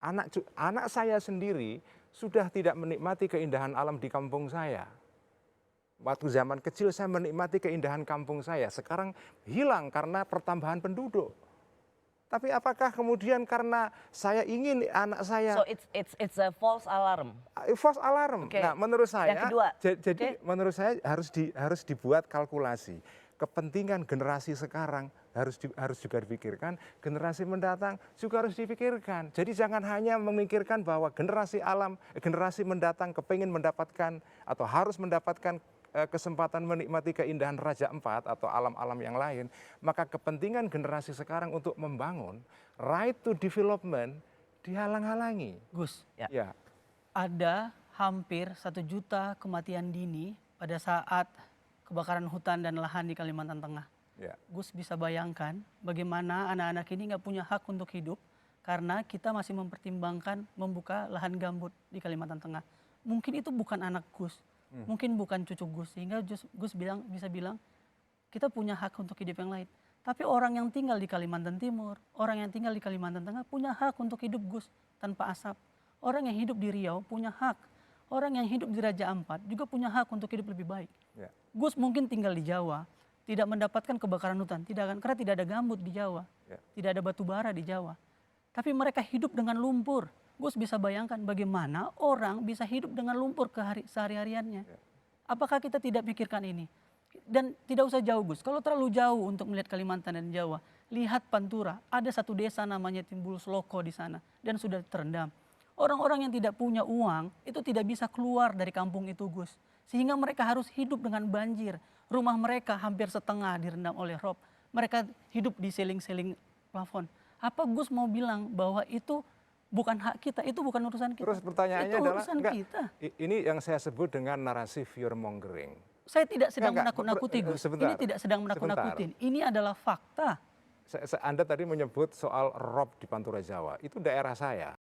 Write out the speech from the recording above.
Anak saya sendiri sudah tidak menikmati keindahan alam di kampung saya. Waktu zaman kecil saya menikmati keindahan kampung saya, sekarang hilang karena pertambahan penduduk. Tapi apakah kemudian karena saya ingin anak saya So it's a false alarm. false alarm? Oke. Nah, menurut Yang saya, kedua, jadi menurut saya harus dibuat kalkulasi. Kepentingan generasi sekarang harus juga dipikirkan, generasi mendatang juga harus dipikirkan. Jadi jangan hanya memikirkan bahwa generasi mendatang kepingin mendapatkan atau harus mendapatkan kesempatan menikmati keindahan Raja Empat atau alam-alam yang lain, maka kepentingan generasi sekarang untuk membangun right to development dihalang-halangi. Gus, Ya, ada hampir 1 juta kematian dini pada saat kebakaran hutan dan lahan di Kalimantan Tengah. ya. Gus bisa bayangkan bagaimana anak-anak ini nggak punya hak untuk hidup karena kita masih mempertimbangkan membuka lahan gambut di Kalimantan Tengah. Mungkin itu bukan anak Gus, mungkin bukan cucu Gus, sehingga Gus bisa bilang kita punya hak untuk hidup yang lain. Tapi orang yang tinggal di Kalimantan Timur, orang yang tinggal di Kalimantan Tengah punya hak untuk hidup Gus tanpa asap. Orang yang hidup di Riau punya hak. Orang yang hidup di Raja Ampat juga punya hak untuk hidup lebih baik. Ya. Gus mungkin tinggal di Jawa, tidak mendapatkan kebakaran hutan, karena tidak ada gambut di Jawa, Ya. tidak ada batu bara di Jawa. Tapi mereka hidup dengan lumpur. Gus bisa bayangkan bagaimana orang bisa hidup dengan lumpur sehari-hariannya. Ya. Apakah kita tidak pikirkan ini? Dan tidak usah jauh Gus, kalau terlalu jauh untuk melihat Kalimantan dan Jawa, lihat Pantura, ada satu desa namanya Timbul Sloko di sana dan sudah terendam. Orang-orang yang tidak punya uang itu tidak bisa keluar dari kampung itu Gus. Sehingga mereka harus hidup dengan banjir. Rumah mereka hampir setengah direndam oleh rob. Mereka hidup di seling-seling plafon. Apa Gus mau bilang bahwa itu bukan hak kita, itu bukan urusan kita. Terus pertanyaannya itu adalah, urusan kita. Ini yang saya sebut dengan narasi fear mongering. Saya tidak sedang Enggak, menakut-nakuti Gus. sebentar, Ini tidak sedang menakut-nakutin. Ini adalah fakta. Anda tadi menyebut soal rob di Pantura Jawa, itu daerah saya.